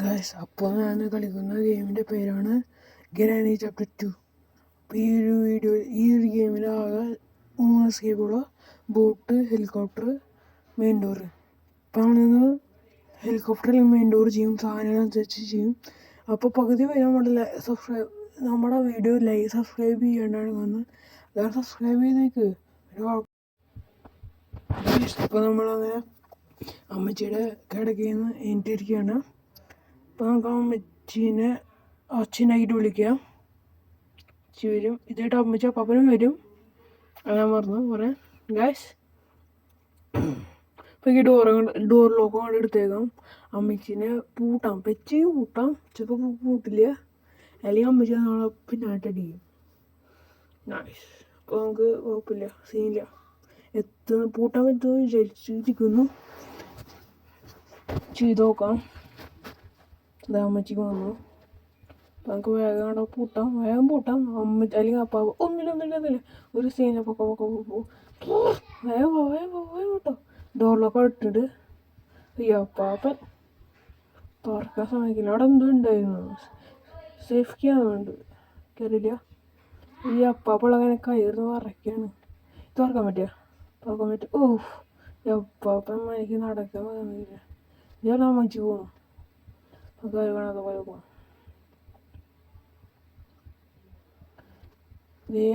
Guys, അപ്പോൾ ഞാൻ കളിക്കുന്ന ഗെയിമിൻ്റെ പേരാണ് ഗ്രാനി ചാപ്റ്റർ 2. അപ്പോൾ ഈ ഒരു ഗെയിമിൽ ആകെ 3 എസ്കേപ്പുള്ള ബോട്ട്, ഹെലികോപ്റ്റർ, മെയിൻ ഡോർ. അപ്പോൾ നമ്മളിന്ന് ഹെലികോപ്റ്ററിൽ മെയിൻ ഡോർ ചെയ്യും, സാധനങ്ങൾ അനുസരിച്ച് ചെയ്യും. അപ്പോൾ പകുതി വരെ നമ്മുടെ വീഡിയോ സബ്സ്ക്രൈബ് ചെയ്യേണ്ടതാണ് വന്ന് എല്ലാവരും സബ്സ്ക്രൈബ് ചെയ്തേക്ക്. ഇപ്പോൾ നമ്മളങ്ങനെ അമ്മച്ചിയുടെ കിടക്കയിൽ നിന്ന് എണീറ്റിരിക്കുകയാണ്. അപ്പോൾ നമുക്ക് അമ്മച്ചീനെ അച്ഛനായിട്ട് വിളിക്കാം. അച്ഛ വരും, ഇതായിട്ട് അമ്മച്ചി അപ്പാപ്പനും വരും. ഞാൻ പറഞ്ഞു പറയാം ഗൈസ്. അപ്പോൾ ഈ ഡോർ ലോക്ക് കൊണ്ട് എടുത്തേക്കാം. അമ്മച്ചീനെ പൂട്ടാം, പെച്ച് പൂട്ടാം. ചിലപ്പോൾ പൂട്ടില്ല, അല്ലെങ്കിൽ അമ്മച്ചി നാളെ പിന്നാട്ടടിക്കും. ഗൈസ്, അപ്പോൾ നമുക്ക് കുഴപ്പമില്ല, സീനില്ല. പൂട്ടാൻ പറ്റുമെന്ന് വിചാരിച്ചിരിക്കുന്നു. ചെയ്ത് നോക്കാം. ഇതാ അമ്മച്ചിക്ക് വന്നു. നമുക്ക് വേഗം പൂട്ടാം, വേഗം പൂട്ടാം. അമ്മച്ചി അല്ലെങ്കിൽ അപ്പാ ഒന്നില്ല ഒരു സീനെ വേഗം കേട്ടോ. ഡോറിലൊക്കെ ഇട്ടിട്ട് ഈ അപ്പാപ്പൻ തുറക്കാൻ സമ്മതിക്കില്ല. അവിടെ എന്തോ ഉണ്ടായിരുന്നു, സേഫ് കീ ആണെന്നുണ്ട്, കയറിയില്ല. ഈ അപ്പാപ്പൾ അങ്ങനെ കയറുന്ന വറയ്ക്കാണ്. തുറക്കാൻ പറ്റും. അപ്പാപ്പൻ എനിക്ക് നടക്കാൻ തോന്നിയില്ല. ഞാൻ അമ്മച്ചി പോകണം, കാര്യം കാണാതെ പോലെ പോകണം.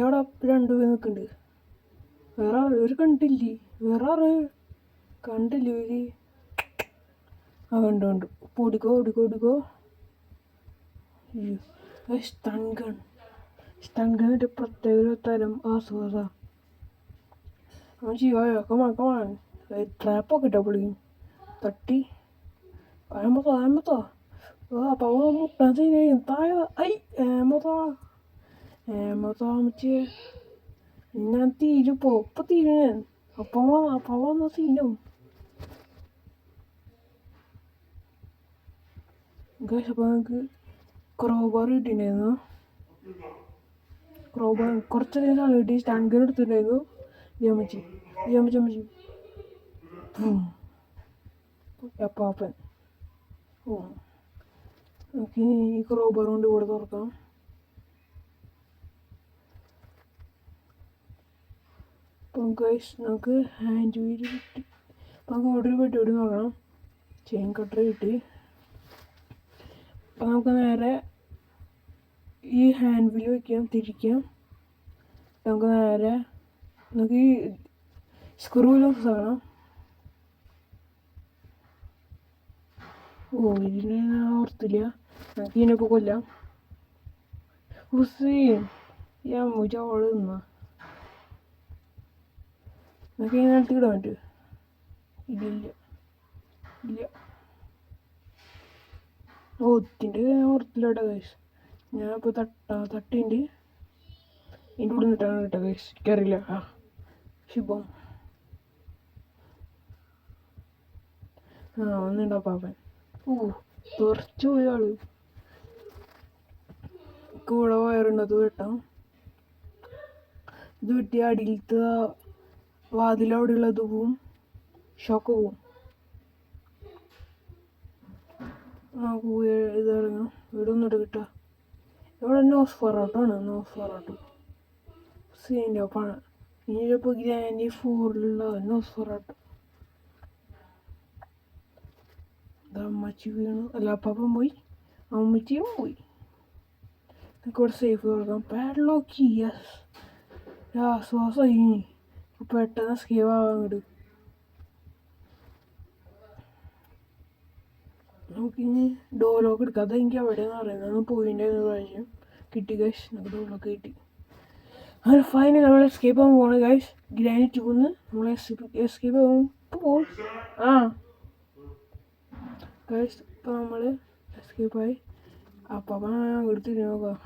അവിടെ 2 പേര് നിൽക്കുന്നുണ്ട്. വേറെ ഒരു കണ്ടില്ലേ, വേറെ കണ്ടില്ല ഇവര്. കണ്ടു. ഓടിക്കോ. സ്റ്റൺഗണിൻ്റെ പ്രത്യേക ഒരു തരം ആസ്വാദ. കമാൻ ട്രാപ്പൊക്കെ ഇട്ടാ പൊളിക്കും. തട്ടി അപ്പൊ മുട്ടാൻ സീനായി. ഏമത്താമച്ചേ ഞാൻ തീരുപ്പോ ഇപ്പം തീരുന്നേ. അപ്പം വന്ന സീനും ഗൈസ്. അപ്പോൾ നമുക്ക് ക്രോബാർ കിട്ടിയിട്ടുണ്ടായിരുന്നു. കുറച്ചധികം സാധനം കിട്ടി. സ്റ്റൺഗൺ എടുത്തിട്ടുണ്ടായിരുന്നു. അമ്മച്ചി അപ്പാപ്പൻ. നമുക്ക് ഈ ക്രോബാർ കൊണ്ട് ഇവിടെ തുറക്കാം. അപ്പം ഗൈസ് നമുക്ക് ഹാൻഡ് വീല് കിട്ടി. അപ്പം നമുക്ക് ഇവിടെ ഒരു പെട്ടി നോക്കണം. ചെയിൻ കട്ടർ കിട്ടി. അപ്പം നമുക്ക് നേരെ ഈ ഹാൻഡ് വീല് വയ്ക്കാം, തിരിക്കാം. നമുക്ക് നേരെ നമുക്ക് ഈ സ്ക്രൂ ലോക്സ് കാണാം. ഇതിനെ ഞാൻ ഓർത്തില്ല. നമുക്ക് ഇതിനൊക്കെ കൊല്ലാം. ഹുസൈൻ ഈ അമ്മൂച്ച അവള് നിന്നാ നമുക്ക് ഈ നേരത്തെ ഇടാൻ പറ്റുമോ? ഇല്ല. ഇതിൻ്റെ ഓർത്തില്ല കേട്ടോ ഗൈസ്. ഞാനിപ്പോൾ തട്ടിൻ്റെ ഇതിൻ്റെ ഉള്ളിൽ നിന്നിട്ടാണ് കേട്ടോ ഗൈസ്. എനിക്കറിയില്ല. ശുഭം വന്നിട്ടുണ്ടോ പാപ്പൻ? തുറച്ചു പോയ ആള്. കൂടെ വയറുണ്ട്, അത് വെട്ടാം. ഇത് വെട്ടി അടിയിലത്തെ വാതിലവിടെയുള്ളത് പോവും, ഷോക്ക് പോവും. ഇറങ്ങാം. ഇവിടെ ഒന്നിട്ട് കിട്ടുക. ഇവിടെ നോസ് ഫൊറാട്ടോ സീൻ്റെ പണ. ഇനിയിപ്പോൾ ഗ്രാനി 4 നോസ് ഫൊറാട്ടോ. അമ്മച്ചി വീണു. അല്ല, അപ്പാപ്പൻ പോയി, അമ്മച്ചിയും പോയി. നമുക്ക് ഇവിടെ സേഫ് തുറക്കാം. പാഡ്ലോക്ക്. യെസ്, ആശ്വാസമായി. പെട്ടെന്ന് സ്കേവ് ആവാൻ ഇങ്ങോട്ട്. നമുക്കിനി ഡോർ ലോക്ക് എടുക്കാം. അതെനിക്ക് എവിടെയെന്ന് പറയുന്നത് പോയിൻ്റായിരുന്നു. പ്രാവശ്യം കിട്ടി ഗൈസ്. നമുക്ക് ഡോർ ലോക്ക് കിട്ടി. അങ്ങനെ ഫൈനൽ നമ്മൾ എസ്കേപ്പ് ആകാൻ പോകണം ഗൈസ്. ഗ്രാനി 2 നമ്മൾ എസ്കേപ്പ് ആകും പോകും. ഗൈസ്, ഇപ്പോൾ നമ്മൾ എസ്കേപ്പായി. അപ്പം എടുത്തിട്ട് നോക്കാം.